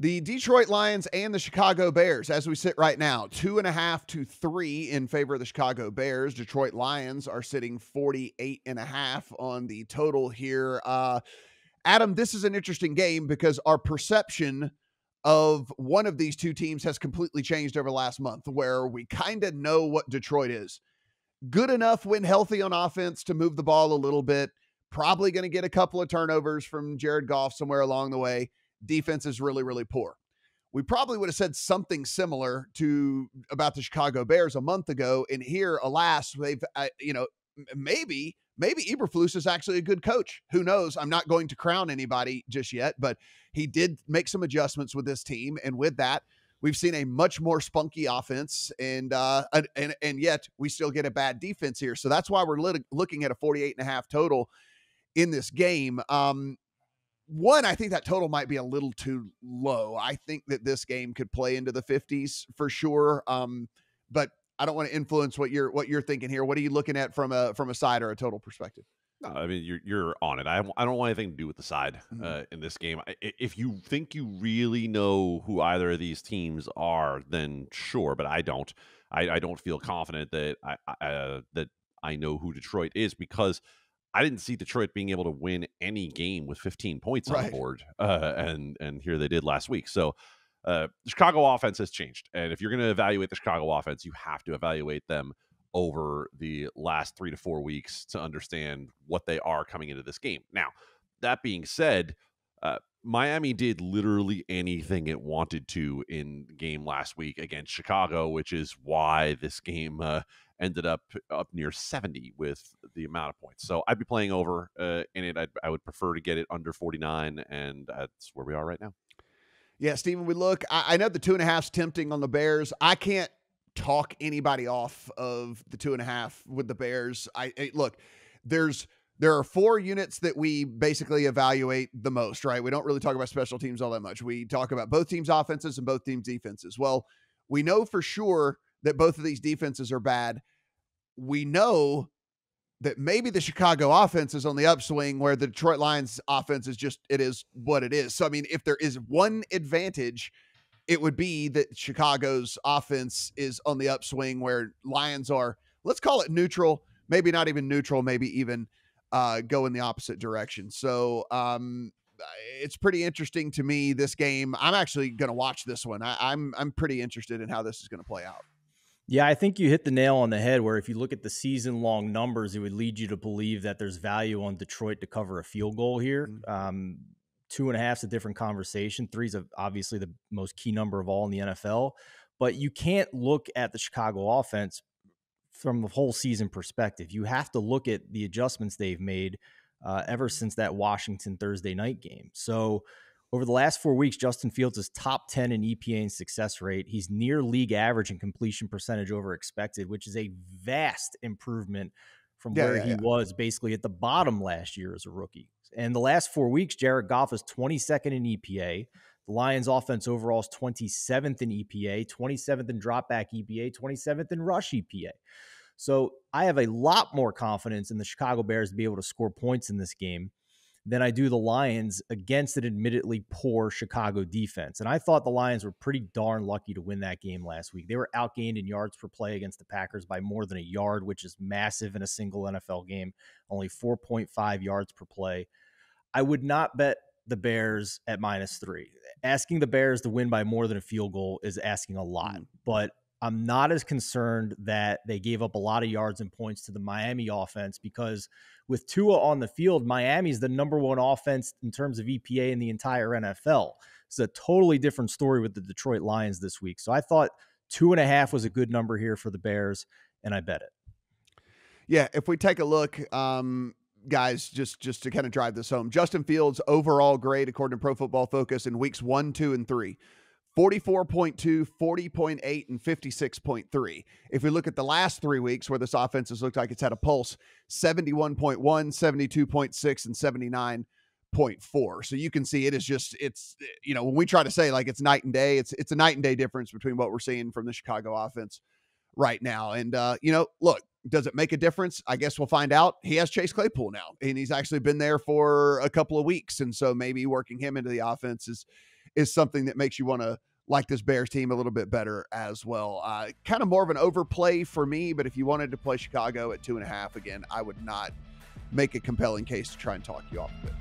The Detroit Lions and the Chicago Bears, as we sit right now, 2.5 to 3 in favor of the Chicago Bears. Detroit Lions are sitting 48.5 on the total here. Adam, this is an interesting game because our perception of one of these two teams has completely changed over the last month, where we kind of know what Detroit is. Good enough when healthy on offense to move the ball a little bit. Probably going to get a couple of turnovers from Jared Goff somewhere along the way. Defense is really, really poor. We probably would have said something similar about the Chicago Bears a month ago. And here, alas, they've, maybe Eberflus is actually a good coach. Who knows? I'm not going to crown anybody just yet, but he did make some adjustments with this team. And with that, we've seen a much more spunky offense, and yet we still get a bad defense here. So that's why we're looking at a 48.5 total in this game. One, I think that total might be a little too low. I think that this game could play into the 50s for sure. But I don't want to influence what you're thinking here. What are you looking at from a side or a total perspective? No, I mean, you're on it. I don't want anything to do with the side in this game. If you think you really know who either of these teams are, then sure, but I don't. I don't feel confident that I know who Detroit is, because I didn't see Detroit being able to win any game with 15 points on the board, and here they did last week. So the Chicago offense has changed, and if you're going to evaluate the Chicago offense, you have to evaluate them over the last 3 to 4 weeks to understand what they are coming into this game. Now, that being said, Miami did literally anything it wanted to in the game last week against Chicago, which is why this game ended up near 70 with the amount of points. So I'd be playing over in it. I would prefer to get it under 49, and that's where we are right now. Yeah, Steven, I know the 2.5's tempting on the Bears. I can't talk anybody off of the 2.5 with the Bears. Look, there are 4 units that we basically evaluate the most, right? We don't really talk about special teams all that much. We talk about both teams' offenses and both teams' defenses. Well, we know for sure that both of these defenses are bad. We know that maybe the Chicago offense is on the upswing, where the Detroit Lions offense it is what it is. So, I mean, if there is one advantage, it would be that Chicago's offense is on the upswing, where Lions are, let's call it neutral, maybe not even neutral, maybe even go in the opposite direction. So it's pretty interesting to me, this game. I'm actually going to watch this one. I'm pretty interested in how this is going to play out. Yeah, I think you hit the nail on the head, where if you look at the season-long numbers, it would lead you to believe that there's value on Detroit to cover a field goal here. 2.5 is a different conversation. 3 is obviously the most key number of all in the NFL. But you can't look at the Chicago offense from the whole season perspective. You have to look at the adjustments they've made ever since that Washington Thursday night game. So over the last 4 weeks, Justin Fields is top 10 in EPA and success rate. He's near league average in completion percentage over expected, which is a vast improvement from where he was basically at the bottom last year as a rookie. And the last 4 weeks, Jared Goff is 22nd in EPA. The Lions offense overall is 27th in EPA, 27th in dropback EPA, 27th in rush EPA. So I have a lot more confidence in the Chicago Bears to be able to score points in this game than I do the Lions against an admittedly poor Chicago defense. And I thought the Lions were pretty darn lucky to win that game last week. They were outgained in yards per play against the Packers by more than a yard, which is massive in a single NFL game, only 4.5 yards per play. I would not bet the Bears at -3. Asking the Bears to win by more than a field goal is asking a lot, but I'm not as concerned that they gave up a lot of yards and points to the Miami offense, because with Tua on the field, Miami's the number 1 offense in terms of EPA in the entire NFL. It's a totally different story with the Detroit Lions this week. So I thought 2.5 was a good number here for the Bears, and I bet it. Yeah, if we take a look, guys, just to kind of drive this home, Justin Fields' overall grade, according to Pro Football Focus, in weeks 1, 2, and 3, 44.2, 40.8, and 56.3. If we look at the last 3 weeks where this offense has looked like it's had a pulse, 71.1, 72.6, and 79.4. So you can see it's, when we try to say like it's night and day, it's a night and day difference between what we're seeing from the Chicago offense right now. And, look, does it make a difference? I guess we'll find out. He has Chase Claypool now, and he's actually been there for a couple of weeks. And so maybe working him into the offense is something that makes you want to like this Bears team a little bit better as well. Kind of more of an overplay for me, but if you wanted to play Chicago at 2.5, again, I would not make a compelling case to try and talk you off of it.